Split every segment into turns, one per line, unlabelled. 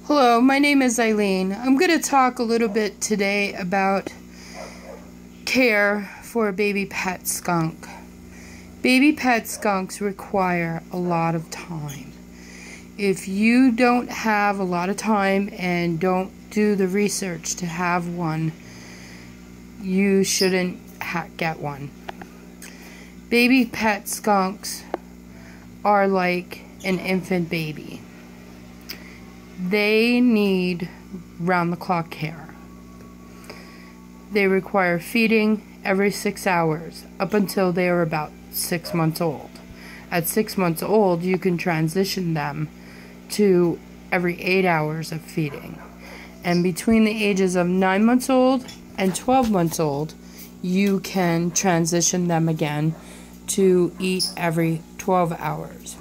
Hello, my name is Eileen. I'm going to talk a little bit today about care for a baby pet skunk. Baby pet skunks require a lot of time. If you don't have a lot of time and don't do the research to have one, you shouldn't get one. Baby pet skunks are like an infant baby. They need round-the-clock care. They require feeding every 6 hours up until they are about 6 months old. At 6 months old, you can transition them to every 8 hours of feeding. And between the ages of 9 months old and 12 months old, you can transition them again to eat every 12 hours.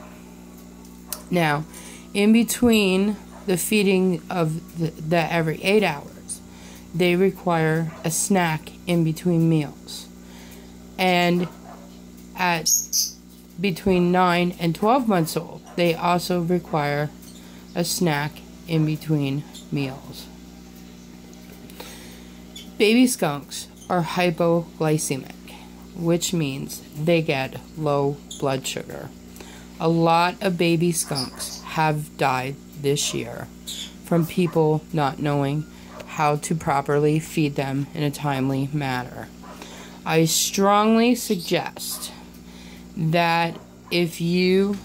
Now, in between the feeding of the every 8 hours, they require a snack in between meals. And at between 9 and 12 months old, they also require a snack in between meals. Baby skunks are hypoglycemic, which means they get low blood sugar. A lot of baby skunks have died this year from people not knowing how to properly feed them in a timely manner. I strongly suggest that if you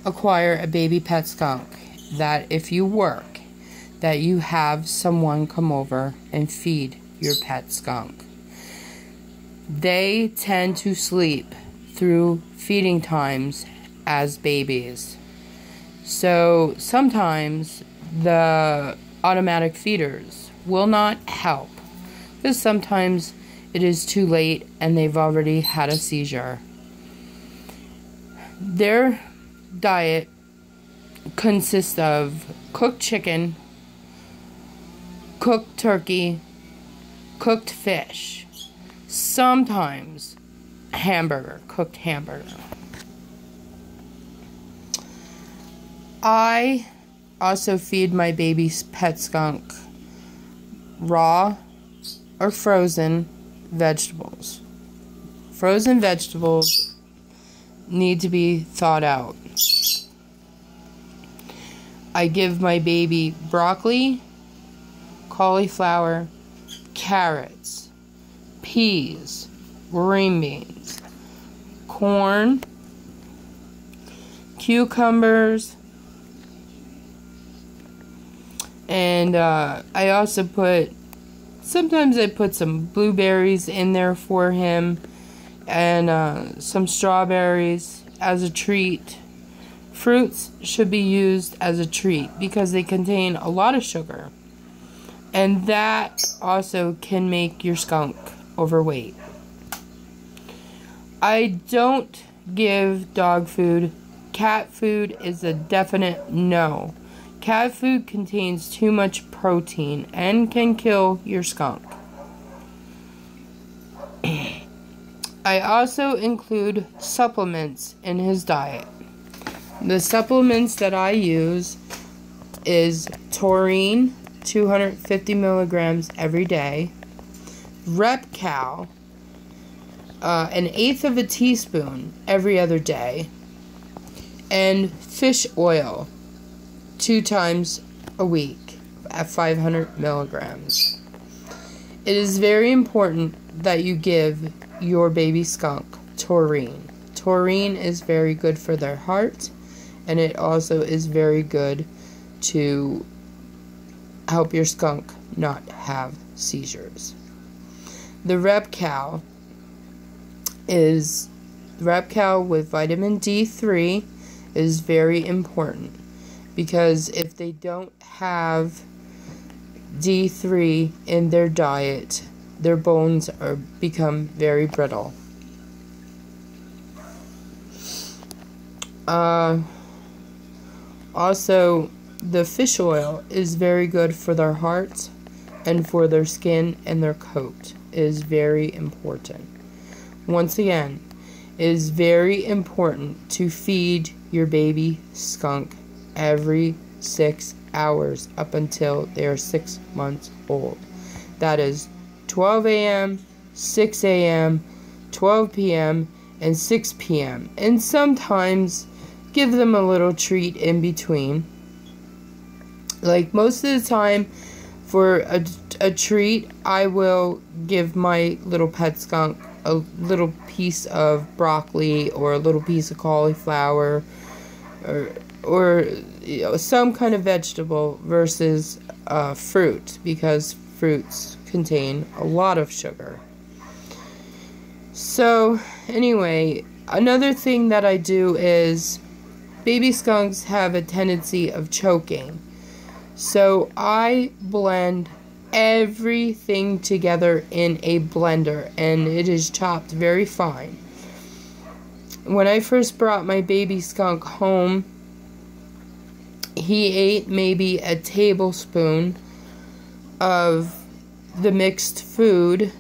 acquire a baby pet skunk, that if you work, that you have someone come over and feed your pet skunk. They tend to sleep through feeding times as babies. So sometimes the automatic feeders will not help because sometimes it is too late and they've already had a seizure. Their diet consists of cooked chicken, cooked turkey, cooked fish, sometimes cooked hamburger. I also feed my baby pet skunk raw or frozen vegetables. Frozen vegetables need to be thawed out. I give my baby broccoli, cauliflower, carrots, peas, green beans, corn, cucumbers, and I also sometimes I put some blueberries in there for him, and some strawberries as a treat. Fruits should be used as a treat because they contain a lot of sugar, and that also can make your skunk overweight. I don't give dog food. Cat food is a definite no. Cat food contains too much protein and can kill your skunk. I also include supplements in his diet. The supplements that I use is taurine, 250 milligrams every day, Rep-Cal, 1/8 of a teaspoon every other day, and fish oil 2 times a week at 500 milligrams. It is very important that you give your baby skunk taurine. Taurine is very good for their heart, and it also is very good to help your skunk not have seizures. The Rep-Cal with vitamin D3 is very important, because if they don't have D3 in their diet, their bones become very brittle. Also, the fish oil is very good for their heart and for their skin and their coat. It is very important. Once again, it is very important to feed your baby skunk every 6 hours up until they are 6 months old. That is 12 a.m., 6 a.m., 12 p.m., and 6 p.m. And sometimes give them a little treat in between. Like most of the time, for a treat, I will give my little pet skunk a little piece of broccoli or a little piece of cauliflower or you know, some kind of vegetable versus fruit, because fruits contain a lot of sugar. So anyway, another thing that I do is baby skunks have a tendency of choking. So I blend everything together in a blender, and it is chopped very fine. When I first brought my baby skunk home, he ate maybe a tablespoon of the mixed food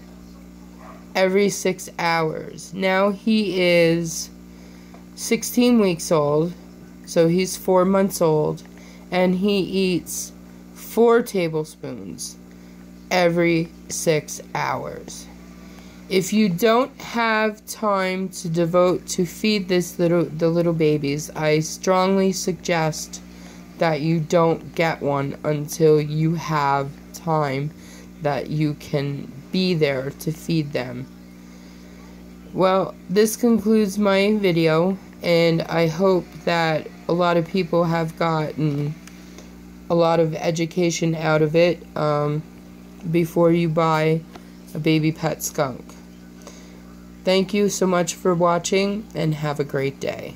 every 6 hours. Now he is 16 weeks old, so he's 4 months old, and he eats 4 tablespoons every 6 hours. If you don't have time to devote to feed the little babies, I strongly suggest that you don't get one until you have time that you can be there to feed them. Well, this concludes my video, and I hope that a lot of people have gotten a lot of education out of it before you buy a baby pet skunk. Thank you so much for watching, and have a great day.